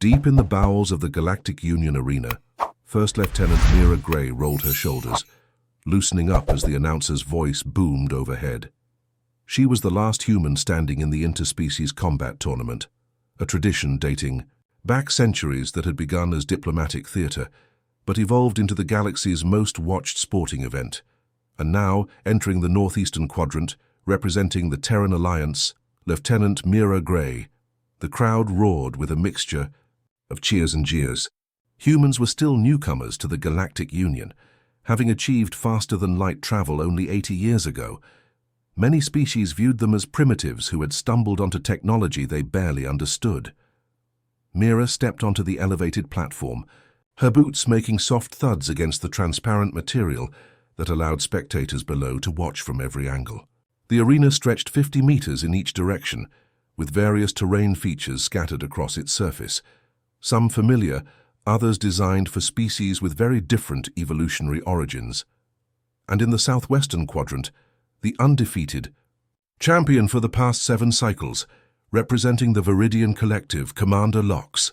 Deep in the bowels of the Galactic Union arena, First Lieutenant Mira Gray rolled her shoulders, loosening up as the announcer's voice boomed overhead. She was the last human standing in the interspecies combat tournament, a tradition dating back centuries that had begun as diplomatic theater, but evolved into the galaxy's most watched sporting event. And now, entering the northeastern quadrant, representing the Terran Alliance, Lieutenant Mira Gray. The crowd roared with a mixture of cheers and jeers. Humans were still newcomers to the Galactic Union, having achieved faster-than-light travel only 80 years ago. Many species viewed them as primitives who had stumbled onto technology they barely understood. Mira stepped onto the elevated platform, her boots making soft thuds against the transparent material that allowed spectators below to watch from every angle. The arena stretched 50 meters in each direction, with various terrain features scattered across its surface, some familiar, others designed for species with very different evolutionary origins. And in the southwestern quadrant, the undefeated champion for the past 7 cycles, representing the Viridian collective, Commander Lox.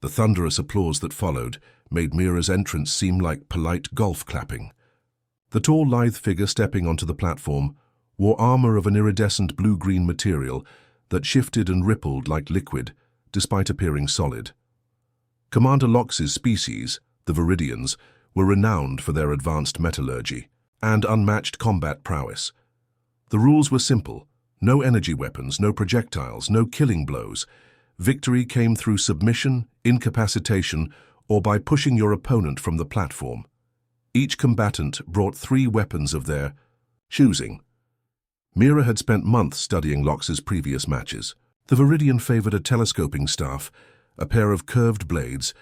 The thunderous applause that followed made Mira's entrance seem like polite golf clapping. The tall, lithe figure stepping onto the platform wore armor of an iridescent blue-green material that shifted and rippled like liquid, despite appearing solid. Commander Lox's species, the Viridians, were renowned for their advanced metallurgy and unmatched combat prowess. The rules were simple: no energy weapons, no projectiles, no killing blows. Victory came through submission, incapacitation, or by pushing your opponent from the platform. Each combatant brought 3 weapons of their choosing. Mira had spent months studying Lox's previous matches. The Viridian favored a telescoping staff, a pair of curved blades,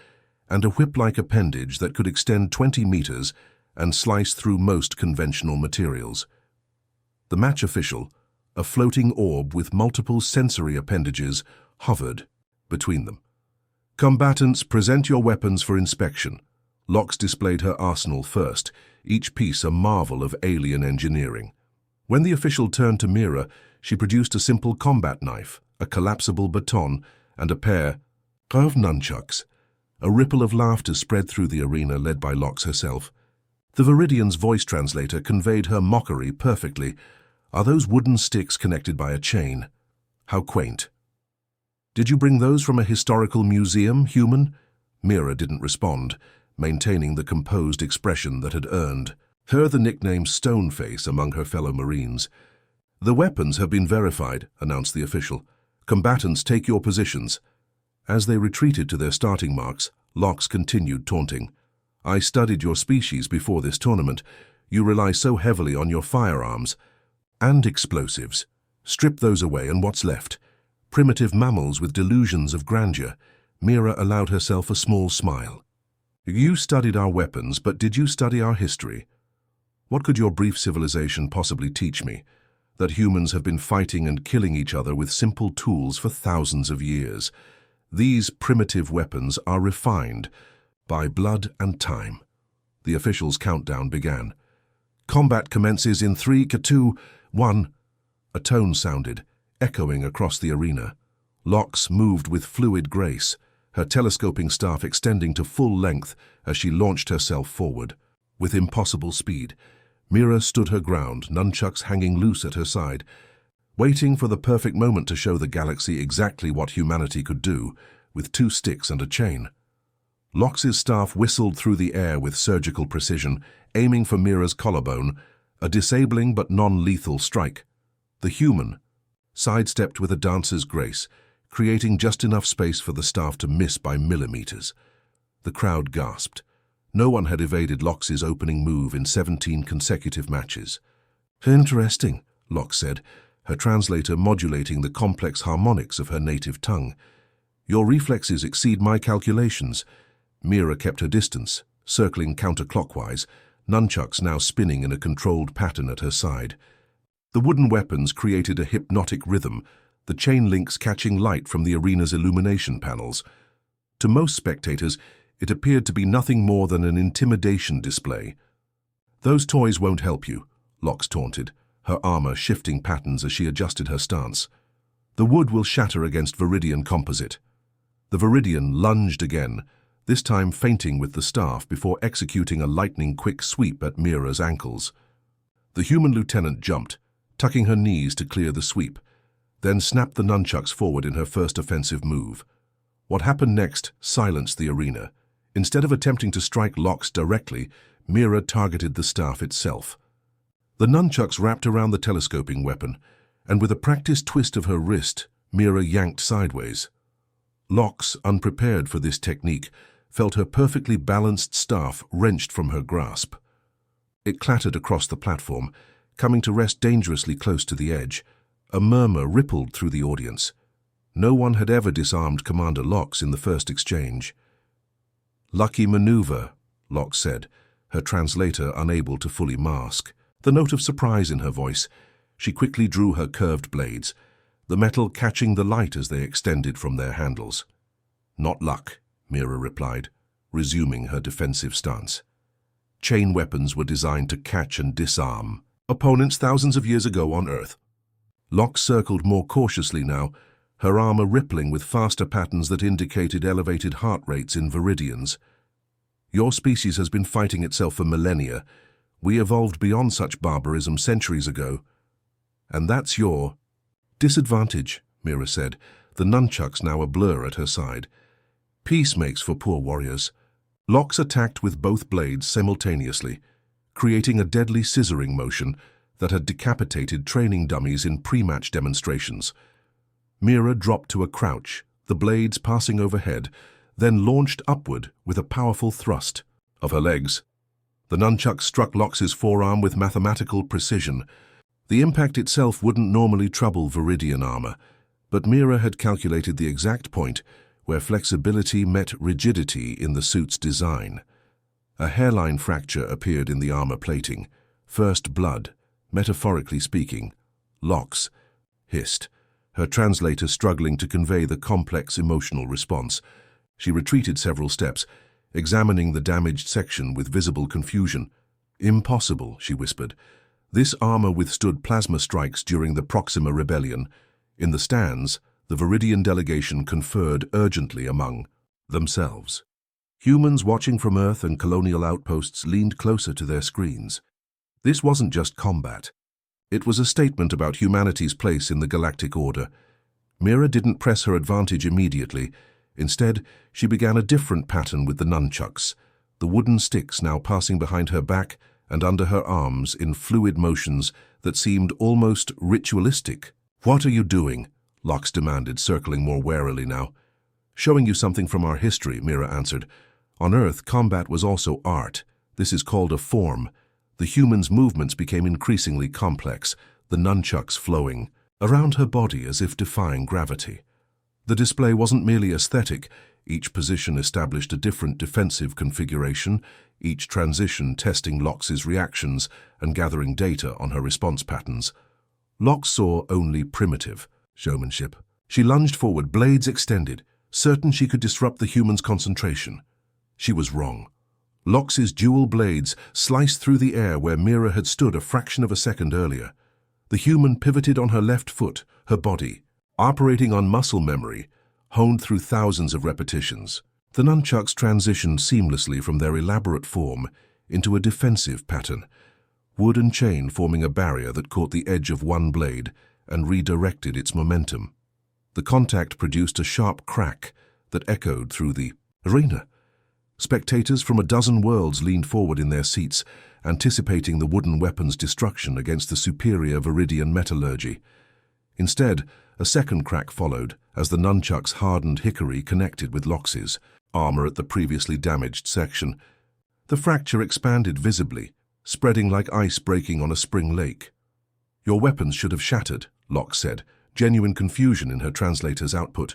and a whip-like appendage that could extend 20 meters and slice through most conventional materials. The match official, a floating orb with multiple sensory appendages, hovered between them. Combatants, present your weapons for inspection. Lox displayed her arsenal first, each piece a marvel of alien engineering. When the official turned to Mira, she produced a simple combat knife, a collapsible baton, and a pair of nunchucks. A ripple of laughter spread through the arena, led by Lox herself. The Viridian's voice translator conveyed her mockery perfectly. Are those wooden sticks connected by a chain? How quaint. Did you bring those from a historical museum, human? Mira didn't respond, maintaining the composed expression that had earned her the nickname Stoneface among her fellow Marines. The weapons have been verified, announced the official. Combatants, take your positions. As they retreated to their starting marks, Lox continued taunting. I studied your species before this tournament. You rely so heavily on your firearms and explosives. Strip those away and what's left? Primitive mammals with delusions of grandeur. Mira allowed herself a small smile. You studied our weapons, but did you study our history? What could your brief civilization possibly teach me? That humans have been fighting and killing each other with simple tools for thousands of years. These primitive weapons are refined by blood and time. The official's countdown began. Combat commences in 3, 2, 1. A tone sounded, echoing across the arena. Lox moved with fluid grace, her telescoping staff extending to full length as she launched herself forward. With impossible speed, Mira stood her ground, nunchucks hanging loose at her side, waiting for the perfect moment to show the galaxy exactly what humanity could do with 2 sticks and a chain. Lox's staff whistled through the air with surgical precision, aiming for Mira's collarbone, a disabling but non-lethal strike. The human sidestepped with a dancer's grace, creating just enough space for the staff to miss by millimeters. The crowd gasped. No one had evaded Lox's opening move in 17 consecutive matches. Interesting, Lox said, her translator modulating the complex harmonics of her native tongue. Your reflexes exceed my calculations. Mira kept her distance, circling counterclockwise, nunchucks now spinning in a controlled pattern at her side. The wooden weapons created a hypnotic rhythm, the chain links catching light from the arena's illumination panels. To most spectators, it appeared to be nothing more than an intimidation display. Those toys won't help you, Lox taunted, her armor shifting patterns as she adjusted her stance. The wood will shatter against Viridian composite. The Viridian lunged again, this time feinting with the staff before executing a lightning-quick sweep at Mira's ankles. The human lieutenant jumped, tucking her knees to clear the sweep, then snapped the nunchucks forward in her first offensive move. What happened next silenced the arena. Instead of attempting to strike Lox directly, Mira targeted the staff itself. The nunchucks wrapped around the telescoping weapon, and with a practiced twist of her wrist, Mira yanked sideways. Lox, unprepared for this technique, felt her perfectly balanced staff wrenched from her grasp. It clattered across the platform, coming to rest dangerously close to the edge. A murmur rippled through the audience. No one had ever disarmed Commander Lox in the first exchange. "Lucky maneuver," Lox said, her translator unable to fully mask. The note of surprise in her voice, she quickly drew her curved blades, the metal catching the light as they extended from their handles. "Not luck," Mira replied, resuming her defensive stance. Chain weapons were designed to catch and disarm opponents thousands of years ago on Earth. Lox circled more cautiously now, her armor rippling with faster patterns that indicated elevated heart rates in Viridians. "Your species has been fighting itself for millennia. We evolved beyond such barbarism centuries ago. And that's your disadvantage," Mira said, the nunchucks now a blur at her side. "Peace makes for poor warriors." Lox attacked with both blades simultaneously, creating a deadly scissoring motion that had decapitated training dummies in pre-match demonstrations. Mira dropped to a crouch, the blades passing overhead, then launched upward with a powerful thrust of her legs. The nunchuck struck Lox's forearm with mathematical precision. The impact itself wouldn't normally trouble Viridian armor, but Mira had calculated the exact point where flexibility met rigidity in the suit's design. A hairline fracture appeared in the armor plating. First blood, metaphorically speaking. Lox hissed, her translator struggling to convey the complex emotional response. She retreated several steps, examining the damaged section with visible confusion. "Impossible," she whispered. "This armor withstood plasma strikes during the Proxima Rebellion. In the stands, the Viridian delegation conferred urgently among themselves." Humans watching from Earth and colonial outposts leaned closer to their screens. This wasn't just combat. It was a statement about humanity's place in the galactic order. Mira didn't press her advantage immediately. Instead, she began a different pattern with the nunchucks, the wooden sticks now passing behind her back and under her arms in fluid motions that seemed almost ritualistic. "What are you doing?" Lox demanded, circling more warily now. "Showing you something from our history," Mira answered. "On Earth, combat was also art. This is called a form." The human's movements became increasingly complex, the nunchucks flowing around her body as if defying gravity. The display wasn't merely aesthetic. Each position established a different defensive configuration, each transition testing Lox's reactions and gathering data on her response patterns. Lox saw only primitive showmanship. She lunged forward, blades extended, certain she could disrupt the human's concentration. She was wrong. Lox's dual blades sliced through the air where Mira had stood a fraction of a second earlier. The human pivoted on her left foot, her body, operating on muscle memory, honed through thousands of repetitions. The nunchucks transitioned seamlessly from their elaborate form into a defensive pattern, wood and chain forming a barrier that caught the edge of one blade and redirected its momentum. The contact produced a sharp crack that echoed through the arena. Spectators from a dozen worlds leaned forward in their seats, anticipating the wooden weapon's destruction against the superior Viridian metallurgy. Instead, a second crack followed as the nunchuck's hardened hickory connected with Lox's armor at the previously damaged section. The fracture expanded visibly, spreading like ice breaking on a spring lake. "Your weapons should have shattered," Lox said, genuine confusion in her translator's output.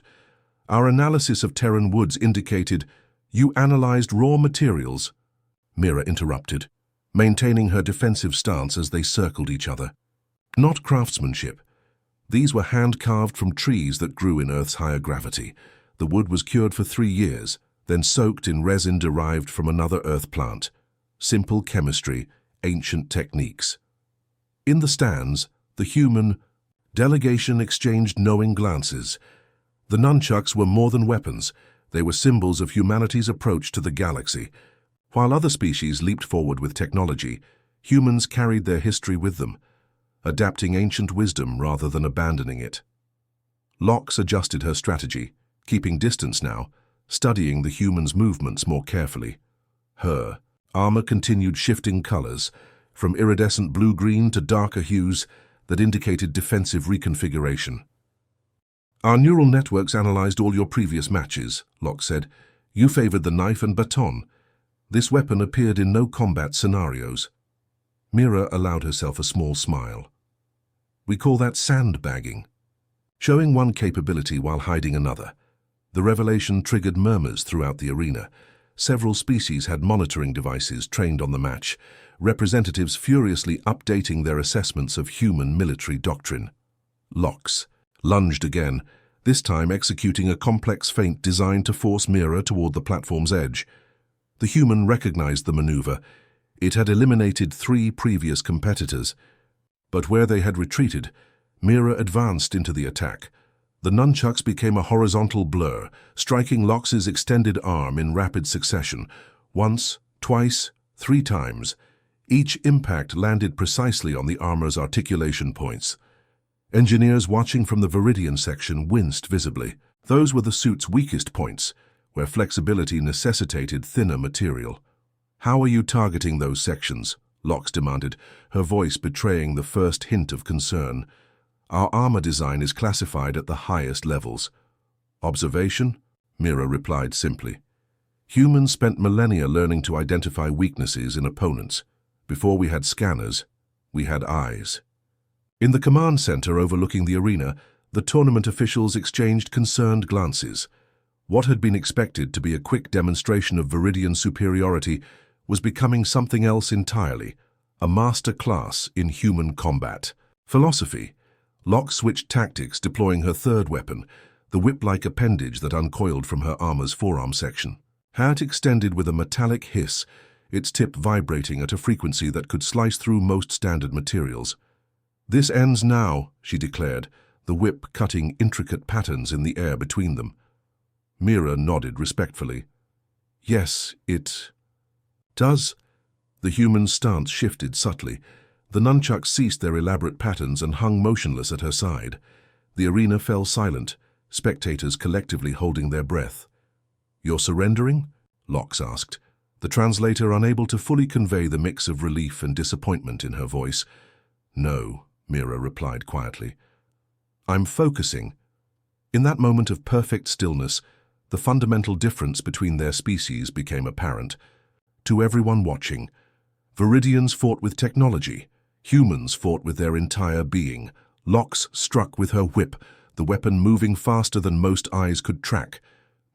"Our analysis of Terran woods indicated you analyzed raw materials," Mira interrupted, maintaining her defensive stance as they circled each other. "Not craftsmanship. These were hand-carved from trees that grew in Earth's higher gravity. The wood was cured for 3 years, then soaked in resin derived from another Earth plant. Simple chemistry, ancient techniques." In the stands, the human delegation exchanged knowing glances. The nunchucks were more than weapons. They were symbols of humanity's approach to the galaxy. While other species leaped forward with technology, humans carried their history with them, adapting ancient wisdom rather than abandoning it. Lox adjusted her strategy, keeping distance now, studying the humans' movements more carefully. Her armor continued shifting colors, from iridescent blue-green to darker hues that indicated defensive reconfiguration. "Our neural networks analyzed all your previous matches," Lox said. "You favored the knife and baton. This weapon appeared in no combat scenarios." Mira allowed herself a small smile. "We call that sandbagging." Showing one capability while hiding another. The revelation triggered murmurs throughout the arena. Several species had monitoring devices trained on the match, representatives furiously updating their assessments of human military doctrine. Lox lunged again, this time executing a complex feint designed to force Mira toward the platform's edge. The human recognized the maneuver. It had eliminated 3 previous competitors. But where they had retreated, Mira advanced into the attack. The nunchucks became a horizontal blur, striking Lox's extended arm in rapid succession. Once, twice, 3 times. Each impact landed precisely on the armor's articulation points. Engineers watching from the Viridian section winced visibly. Those were the suit's weakest points, where flexibility necessitated thinner material. "How are you targeting those sections?" Lox demanded, her voice betraying the first hint of concern. "Our armor design is classified at the highest levels." "Observation?" Mira replied simply. "Humans spent millennia learning to identify weaknesses in opponents. Before we had scanners, we had eyes." In the command center overlooking the arena, the tournament officials exchanged concerned glances. What had been expected to be a quick demonstration of Viridian superiority was becoming something else entirely, a master class in human combat. Philosophy. Lox switched tactics, deploying her third weapon, the whip-like appendage that uncoiled from her armor's forearm section. Hat extended with a metallic hiss, its tip vibrating at a frequency that could slice through most standard materials. "This ends now," she declared, the whip cutting intricate patterns in the air between them. Mira nodded respectfully. "Yes, it does." The human's stance shifted subtly. The nunchucks ceased their elaborate patterns and hung motionless at her side. The arena fell silent, spectators collectively holding their breath. "You're surrendering?" Lox asked, the translator unable to fully convey the mix of relief and disappointment in her voice. "No," Mira replied quietly. "I'm focusing." In that moment of perfect stillness, the fundamental difference between their species became apparent. To everyone watching, Viridians fought with technology. Humans fought with their entire being. Lox struck with her whip, the weapon moving faster than most eyes could track.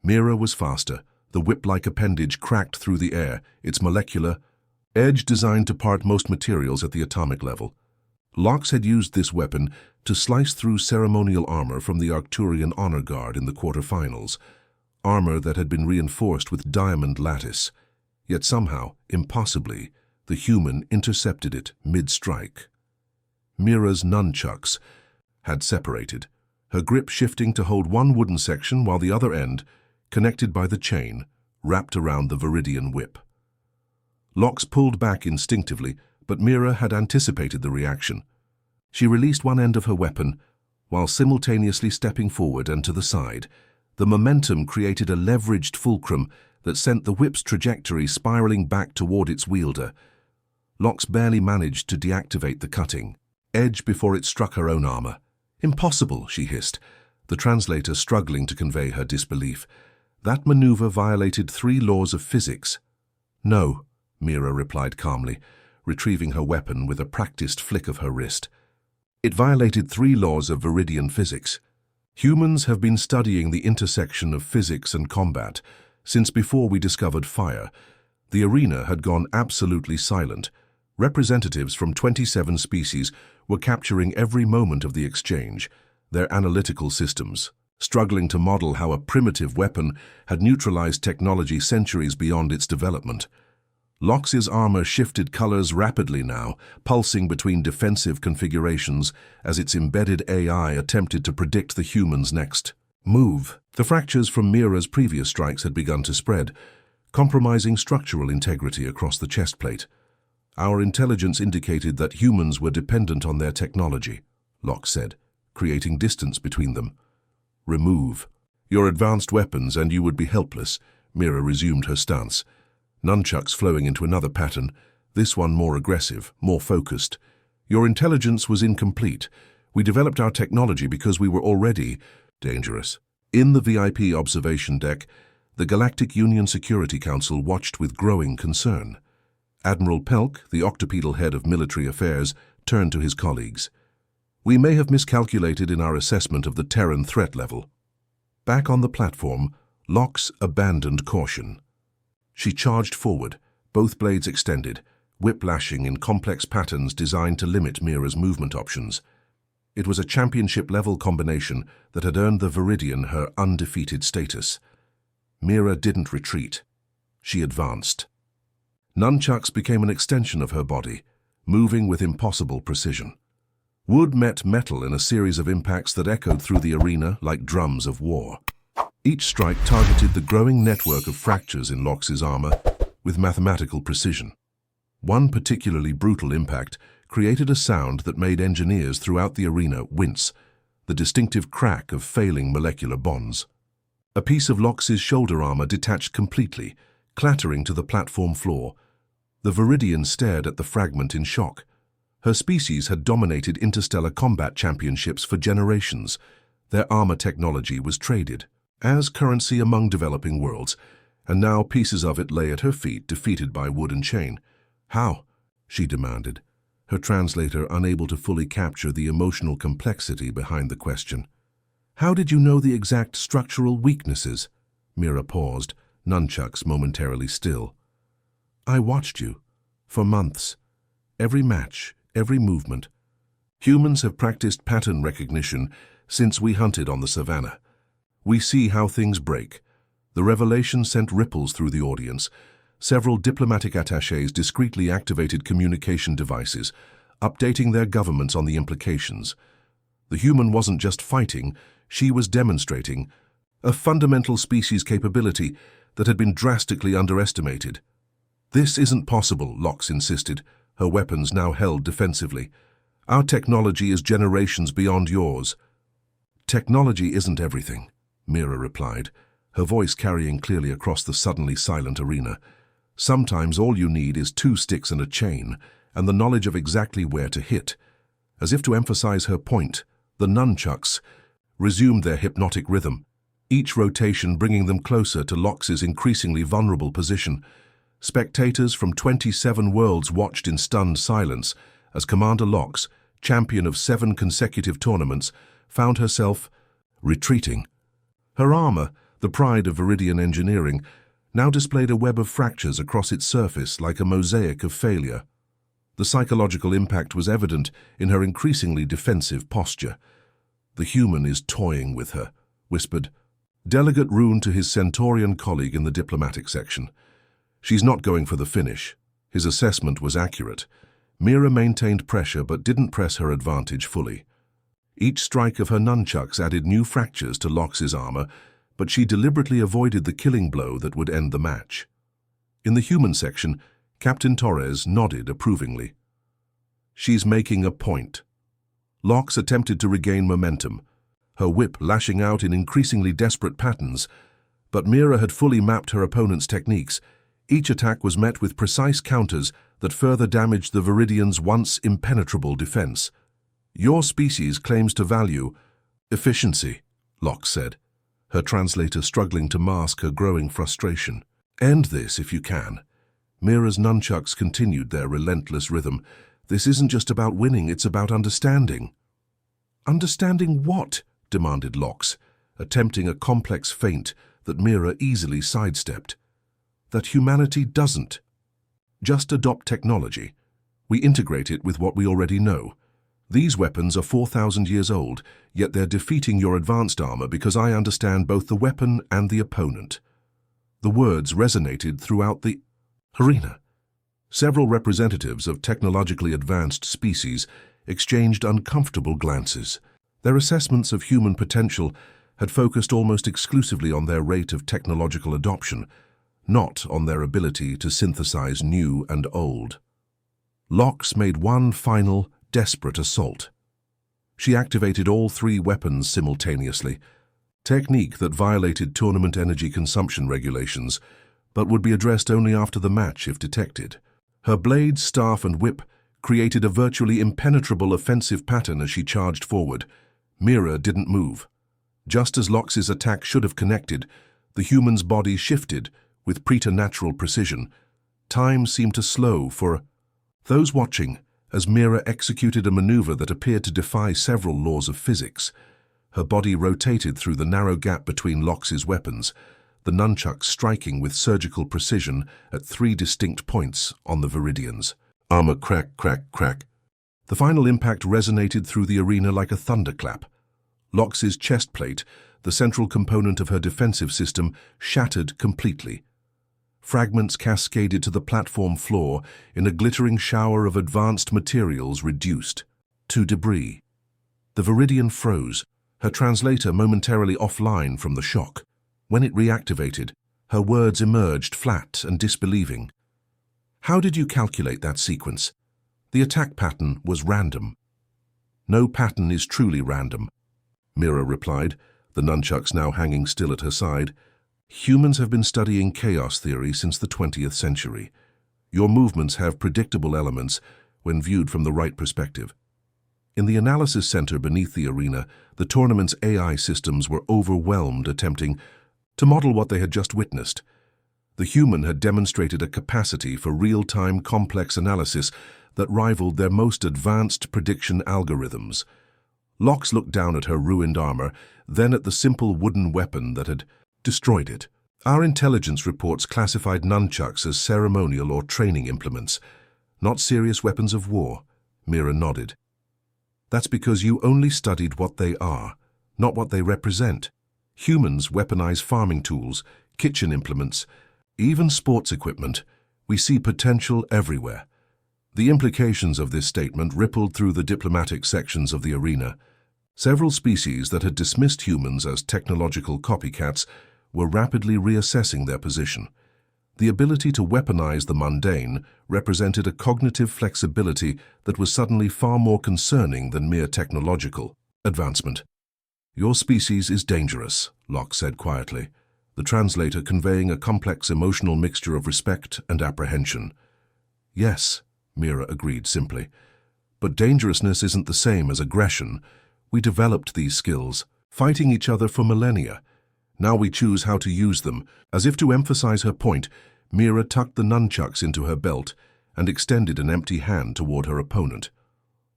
Mira was faster. The whip-like appendage cracked through the air, its molecular edge designed to part most materials at the atomic level. Lox had used this weapon to slice through ceremonial armor from the Arcturian honor guard in the quarterfinals, armor that had been reinforced with diamond lattice. Yet somehow, impossibly, the human intercepted it mid-strike. Mira's nunchucks had separated, her grip shifting to hold one wooden section while the other end, connected by the chain, wrapped around the Viridian whip. Lox pulled back instinctively, but Mira had anticipated the reaction. She released one end of her weapon, while simultaneously stepping forward and to the side. The momentum created a leveraged fulcrum that sent the whip's trajectory spiraling back toward its wielder. Lox barely managed to deactivate the cutting edge before it struck her own armor. "Impossible," she hissed, the translator struggling to convey her disbelief. "That maneuver violated 3 laws of physics." "No," Mira replied calmly, retrieving her weapon with a practiced flick of her wrist. "It violated 3 laws of Viridian physics. Humans have been studying the intersection of physics and combat since before we discovered fire. The arena had gone absolutely silent. Representatives from 27 species were capturing every moment of the exchange, their analytical systems struggling to model how a primitive weapon had neutralized technology centuries beyond its development. Lox's armor shifted colors rapidly now, pulsing between defensive configurations as its embedded AI attempted to predict the human's next Move. The fractures from Mira's previous strikes had begun to spread, compromising structural integrity across the chest plate. Our intelligence indicated that humans were dependent on their technology, Locke said, creating distance between them. Remove. Your advanced weapons and you would be helpless. Mira resumed her stance, nunchucks flowing into another pattern, this one more aggressive, more focused. Your intelligence was incomplete. We developed our technology because we were already dangerous. In the VIP observation deck, the Galactic Union Security Council watched with growing concern. Admiral Pelk, the octopedal head of military affairs, turned to his colleagues. We may have miscalculated in our assessment of the Terran threat level. Back on the platform, Locke abandoned caution. She charged forward, both blades extended, whip-lashing in complex patterns designed to limit Mira's movement options. It was a championship-level combination that had earned the Viridian her undefeated status. Mira didn't retreat. She advanced. Nunchucks became an extension of her body, moving with impossible precision. Wood met metal in a series of impacts that echoed through the arena like drums of war. Each strike targeted the growing network of fractures in Locke's armor with mathematical precision. One particularly brutal impact created a sound that made engineers throughout the arena wince, the distinctive crack of failing molecular bonds. A piece of Locke's shoulder armor detached completely, clattering to the platform floor. The Viridian stared at the fragment in shock. Her species had dominated interstellar combat championships for generations. Their armor technology was traded as currency among developing worlds, and now pieces of it lay at her feet, defeated by wood and chain. How? She demanded, her translator unable to fully capture the emotional complexity behind the question. How did you know the exact structural weaknesses? Mira paused, nunchucks momentarily still. I watched you. For months. Every match, every movement. Humans have practiced pattern recognition since we hunted on the savannah. We see how things break. The revelation sent ripples through the audience. Several diplomatic attachés discreetly activated communication devices, updating their governments on the implications. The human wasn't just fighting, she was demonstrating a fundamental species capability that had been drastically underestimated. This isn't possible, Locke insisted, her weapons now held defensively. Our technology is generations beyond yours. Technology isn't everything, Mira replied, her voice carrying clearly across the suddenly silent arena. Sometimes all you need is 2 sticks and a chain, and the knowledge of exactly where to hit. As if to emphasize her point, the nunchucks resumed their hypnotic rhythm, each rotation bringing them closer to Locke's increasingly vulnerable position. Spectators from 27 worlds watched in stunned silence as Commander Locke, champion of 7 consecutive tournaments, found herself retreating. Her armor, the pride of Viridian engineering, now displayed a web of fractures across its surface like a mosaic of failure. The psychological impact was evident in her increasingly defensive posture. The human is toying with her, whispered Delegate Rune to his Centaurian colleague in the diplomatic section. She's not going for the finish. His assessment was accurate. Mira maintained pressure but didn't press her advantage fully. Each strike of her nunchucks added new fractures to Locke's armor, but she deliberately avoided the killing blow that would end the match. In the human section, Captain Torres nodded approvingly. She's making a point. Locke attempted to regain momentum, her whip lashing out in increasingly desperate patterns, but Mira had fully mapped her opponent's techniques. Each attack was met with precise counters that further damaged the Viridian's once impenetrable defense. Your species claims to value efficiency, Locke said, her translator struggling to mask her growing frustration. End this if you can. Mira's nunchucks continued their relentless rhythm. This isn't just about winning, it's about understanding. Understanding what? Demanded Locke, attempting a complex feint that Mira easily sidestepped. That humanity doesn't just adopt technology. We integrate it with what we already know. These weapons are 4,000 years old, yet they're defeating your advanced armor because I understand both the weapon and the opponent. The words resonated throughout the arena. Several representatives of technologically advanced species exchanged uncomfortable glances. Their assessments of human potential had focused almost exclusively on their rate of technological adoption, not on their ability to synthesize new and old. Lox made one final, desperate assault. She activated all 3 weapons simultaneously, technique that violated tournament energy consumption regulations, but would be addressed only after the match if detected. Her blade, staff, and whip created a virtually impenetrable offensive pattern as she charged forward. Mira didn't move. Just as Lox's attack should have connected, the human's body shifted with preternatural precision. Time seemed to slow for those watching as Mira executed a maneuver that appeared to defy several laws of physics. Her body rotated through the narrow gap between Lox's weapons, the nunchucks striking with surgical precision at 3 distinct points on the viridians. Armor crack, crack, crack. The final impact resonated through the arena like a thunderclap. Lox's chest plate, the central component of her defensive system, shattered completely. Fragments cascaded to the platform floor in a glittering shower of advanced materials reduced to debris. The viridian froze, her translator momentarily offline from the shock. When it reactivated, her words emerged flat and disbelieving. "How did you calculate that sequence? The attack pattern was random." "No pattern is truly random," Mira replied, the nunchucks now hanging still at her side. "Humans have been studying chaos theory since the 20th century. Your movements have predictable elements when viewed from the right perspective." In the analysis center beneath the arena, the tournament's AI systems were overwhelmed attempting to model what they had just witnessed. The human had demonstrated a capacity for real-time complex analysis that rivaled their most advanced prediction algorithms. Lox looked down at her ruined armor, then at the simple wooden weapon that had destroyed it. "Our intelligence reports classified nunchucks as ceremonial or training implements, not serious weapons of war," Mira nodded. "That's because you only studied what they are, not what they represent. Humans weaponize farming tools, kitchen implements, even sports equipment. We see potential everywhere." The implications of this statement rippled through the diplomatic sections of the arena. Several species that had dismissed humans as technological copycats were rapidly reassessing their position. The ability to weaponize the mundane represented a cognitive flexibility that was suddenly far more concerning than mere technological advancement. "Your species is dangerous," Lox said quietly, the translator conveying a complex emotional mixture of respect and apprehension. "Yes," Mira agreed simply, "but dangerousness isn't the same as aggression. We developed these skills, fighting each other for millennia. Now we choose how to use them." As if to emphasize her point, Mira tucked the nunchucks into her belt and extended an empty hand toward her opponent.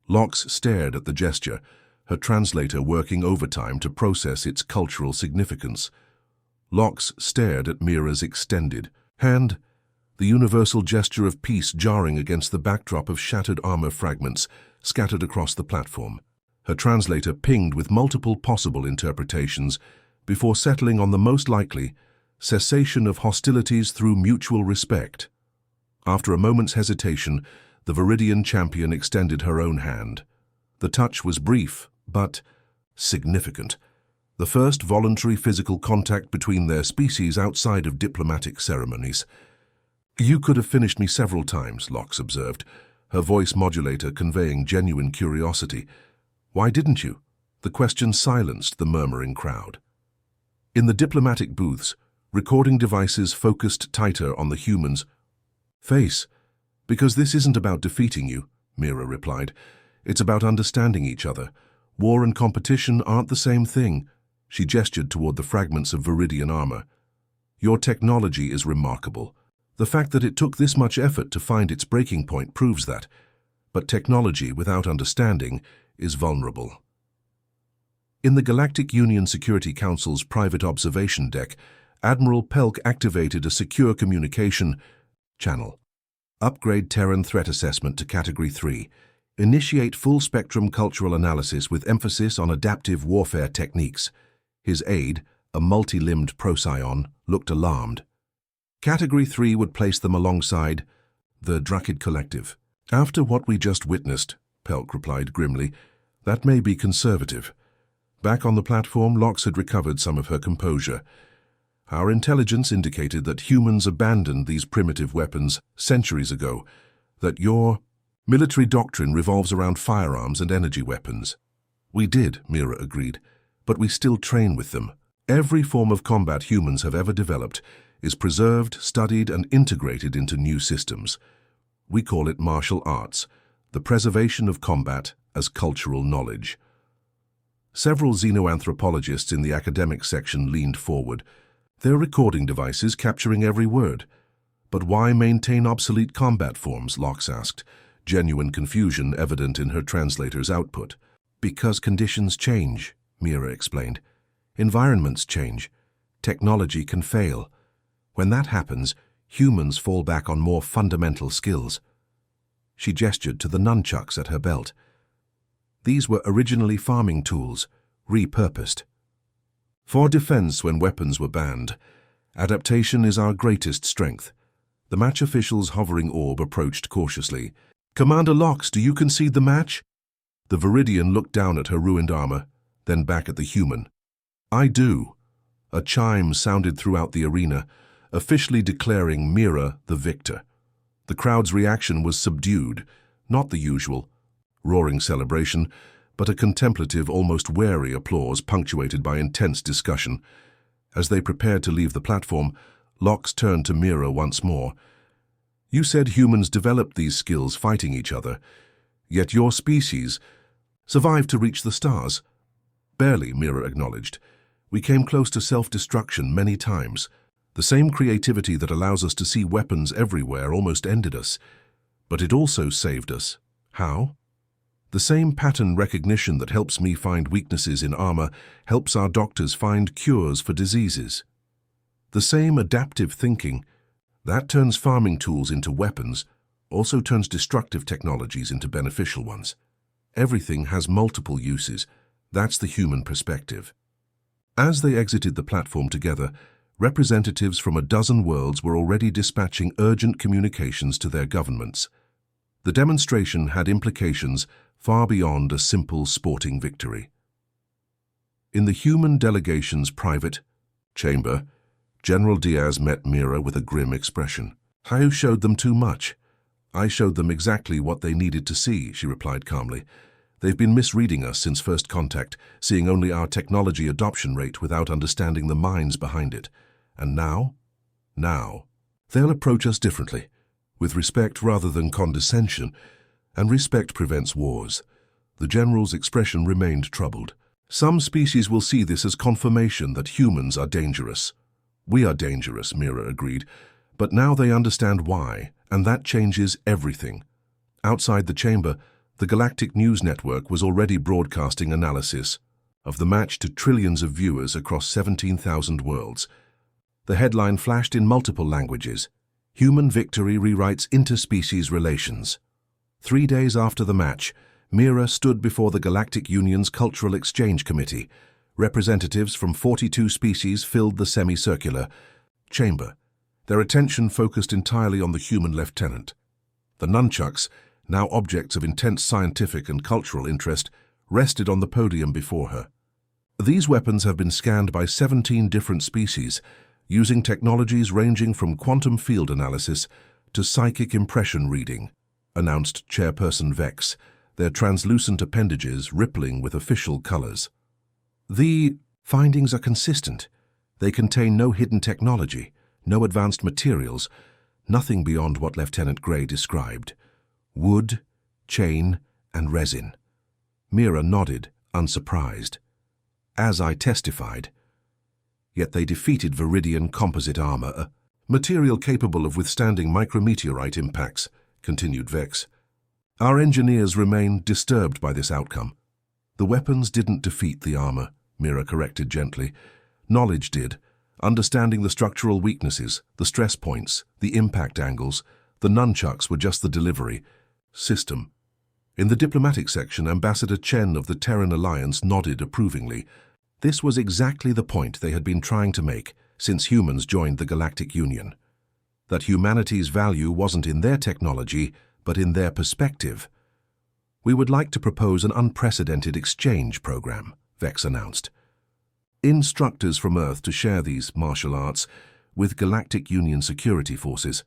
Lox stared at the gesture, her translator working overtime to process its cultural significance. Lox stared at Mira's extended hand, the universal gesture of peace jarring against the backdrop of shattered armor fragments scattered across the platform. Her translator pinged with multiple possible interpretations before settling on the most likely: cessation of hostilities through mutual respect. After a moment's hesitation, the Viridian champion extended her own hand. The touch was brief, but significant. The first voluntary physical contact between their species outside of diplomatic ceremonies. "You could have finished me several times," Lox observed, her voice modulator conveying genuine curiosity. "Why didn't you?" The question silenced the murmuring crowd. In the diplomatic booths, recording devices focused tighter on the human's face. "Because this isn't about defeating you," Mira replied. "It's about understanding each other. War and competition aren't the same thing." She gestured toward the fragments of Viridian armor. "Your technology is remarkable. The fact that it took this much effort to find its breaking point proves that. But technology without understanding is vulnerable." In the Galactic Union Security Council's private observation deck, Admiral Pelk activated a secure communication channel. "Upgrade Terran threat assessment to Category 3. Initiate full-spectrum cultural analysis with emphasis on adaptive warfare techniques." His aide, a multi-limbed procyon, looked alarmed. "Category 3 would place them alongside the Drakid Collective." "After what we just witnessed," Pelk replied grimly, "that may be conservative. Back on the platform, Lox had recovered some of her composure. Our intelligence indicated that humans abandoned these primitive weapons centuries ago, that your military doctrine revolves around firearms and energy weapons. We did, Mira agreed, but we still train with them. Every form of combat humans have ever developed is preserved, studied, and integrated into new systems. We call it martial arts, the preservation of combat as cultural knowledge. Several xenoanthropologists in the academic section leaned forward, their recording devices capturing every word. But why maintain obsolete combat forms, Lox asked, genuine confusion evident in her translator's output. Because conditions change, Mira explained. Environments change. Technology can fail. When that happens, humans fall back on more fundamental skills. She gestured to the nunchucks at her belt. These were originally farming tools, repurposed. For defense when weapons were banned, adaptation is our greatest strength. The match official's hovering orb approached cautiously. Commander Lox, do you concede the match? The Viridian looked down at her ruined armor, then back at the human. I do. A chime sounded throughout the arena, officially declaring Mira the victor. The crowd's reaction was subdued, not the usual roaring celebration, but a contemplative, almost wary applause punctuated by intense discussion. As they prepared to leave the platform, Lox turned to Mira once more. You said humans developed these skills fighting each other, yet your species survived to reach the stars. Barely, Mira acknowledged. We came close to self-destruction many times. The same creativity that allows us to see weapons everywhere almost ended us, but it also saved us. How? The same pattern recognition that helps me find weaknesses in armor helps our doctors find cures for diseases. The same adaptive thinking that turns farming tools into weapons also turns destructive technologies into beneficial ones. Everything has multiple uses. That's the human perspective. As they exited the platform together, representatives from a dozen worlds were already dispatching urgent communications to their governments. The demonstration had implications far beyond a simple sporting victory. In the human delegation's private chamber, General Diaz met Mira with a grim expression. "You showed them too much." "I showed them exactly what they needed to see," she replied calmly. "They've been misreading us since first contact, seeing only our technology adoption rate without understanding the minds behind it. And now? They'll approach us differently, with respect rather than condescension, and respect prevents wars." The general's expression remained troubled. "Some species will see this as confirmation that humans are dangerous." "We are dangerous," Mira agreed, "but now they understand why, and that changes everything." Outside the chamber, the Galactic News Network was already broadcasting analysis of the match to trillions of viewers across 17,000 worlds. The headline flashed in multiple languages. Human victory rewrites interspecies relations. 3 days after the match, Mira stood before the Galactic Union's Cultural Exchange Committee. Representatives from 42 species filled the semicircular chamber, their attention focused entirely on the human lieutenant. The nunchucks, now objects of intense scientific and cultural interest, rested on the podium before her. These weapons have been scanned by 17 different species, using technologies ranging from quantum field analysis to psychic impression reading, announced Chairperson Vex, their translucent appendages rippling with official colors. "The findings are consistent. They contain no hidden technology, no advanced materials, nothing beyond what Lieutenant Gray described. Wood, chain, and resin." Mira nodded, unsurprised. "As I testified. Yet they defeated Viridian composite armor, a material capable of withstanding micrometeorite impacts," continued Vex. "Our engineers remain disturbed by this outcome." "The weapons didn't defeat the armor," Mira corrected gently. "Knowledge did. Understanding the structural weaknesses, the stress points, the impact angles. The nunchucks were just the delivery system." In the diplomatic section, Ambassador Chen of the Terran Alliance nodded approvingly. This was exactly the point they had been trying to make since humans joined the Galactic Union. That humanity's value wasn't in their technology, but in their perspective. "We would like to propose an unprecedented exchange program," Vex announced. Instructors from Earth to share these martial arts with Galactic Union security forces.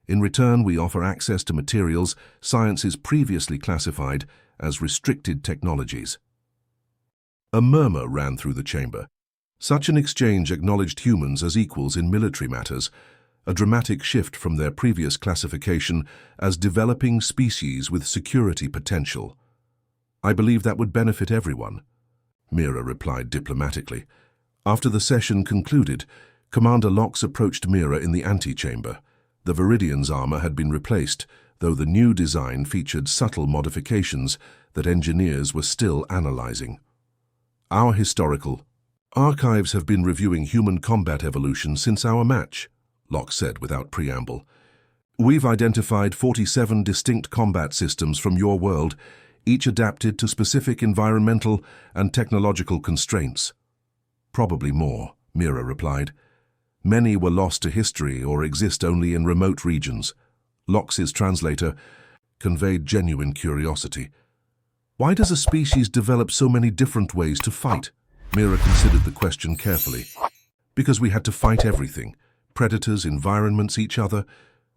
In return, we offer access to materials sciences previously classified as restricted technologies. A murmur ran through the chamber. Such an exchange acknowledged humans as equals in military matters, a dramatic shift from their previous classification as developing species with security potential. I believe that would benefit everyone, Mira replied diplomatically. After the session concluded, Commander Lox approached Mira in the antechamber. The Viridian's armor had been replaced, though the new design featured subtle modifications that engineers were still analyzing. Our historical archives have been reviewing human combat evolution since our match, Lox said without preamble. We've identified 47 distinct combat systems from your world, each adapted to specific environmental and technological constraints. Probably more, Mira replied. Many were lost to history or exist only in remote regions. Lox's translator conveyed genuine curiosity. Why does a species develop so many different ways to fight? Mira considered the question carefully. Because we had to fight everything. Predators, environments, each other,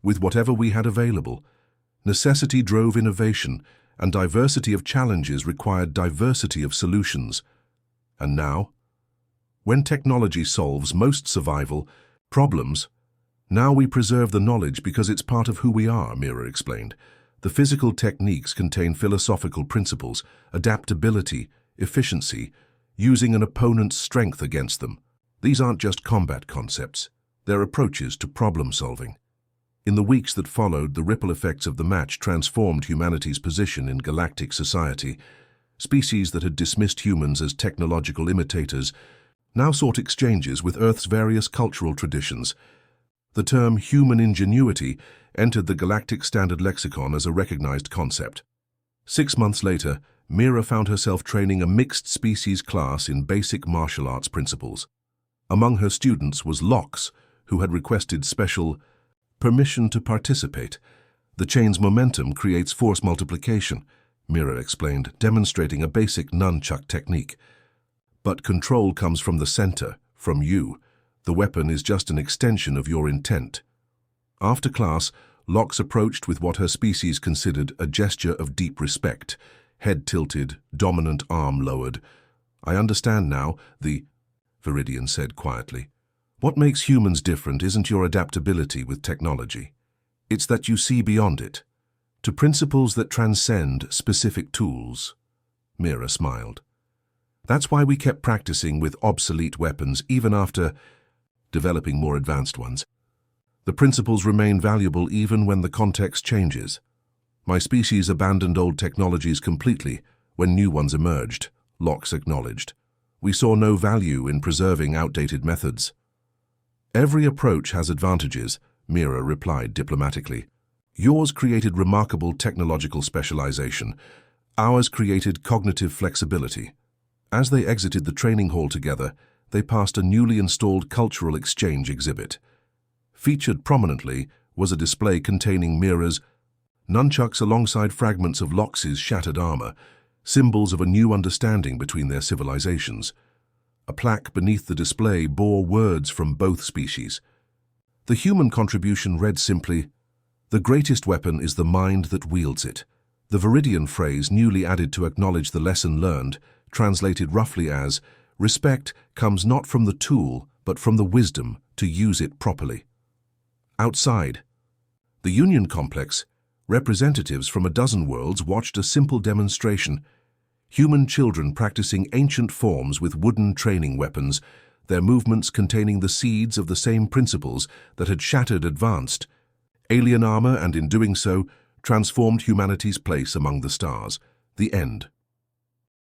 with whatever we had available. Necessity drove innovation, and diversity of challenges required diversity of solutions. And now, when technology solves most survival problems, now we preserve the knowledge because it's part of who we are, Mira explained. The physical techniques contain philosophical principles, adaptability, efficiency, using an opponent's strength against them. These aren't just combat concepts, they're approaches to problem solving. In the weeks that followed, the ripple effects of the match transformed humanity's position in galactic society. Species that had dismissed humans as technological imitators now sought exchanges with Earth's various cultural traditions. The term human ingenuity entered the galactic standard lexicon as a recognized concept. 6 months later, Mira found herself training a mixed species class in basic martial arts principles. Among her students was Lox, who had requested special permission to participate. The chain's momentum creates force multiplication, Mira explained, demonstrating a basic nunchuck technique. But control comes from the center, from you. The weapon is just an extension of your intent. After class, Lox approached with what her species considered a gesture of deep respect, head tilted, dominant arm lowered. I understand now, the Viridian said quietly. What makes humans different isn't your adaptability with technology. It's that you see beyond it, to principles that transcend specific tools. Mira smiled. That's why we kept practicing with obsolete weapons even after developing more advanced ones. The principles remain valuable even when the context changes. My species abandoned old technologies completely when new ones emerged, Lox acknowledged. We saw no value in preserving outdated methods. Every approach has advantages, Mira replied diplomatically. Yours created remarkable technological specialization. Ours created cognitive flexibility. As they exited the training hall together, they passed a newly installed cultural exchange exhibit. Featured prominently was a display containing Mira's nunchucks alongside fragments of Lox's shattered armor, symbols of a new understanding between their civilizations. A plaque beneath the display bore words from both species. The human contribution read simply, "The greatest weapon is the mind that wields it." The Viridian phrase, newly added to acknowledge the lesson learned, translated roughly as, "Respect comes not from the tool, but from the wisdom to use it properly." Outside the Union complex, representatives from a dozen worlds watched a simple demonstration. Human children practicing ancient forms with wooden training weapons, their movements containing the seeds of the same principles that had shattered advanced alien armor and in doing so transformed humanity's place among the stars. The end.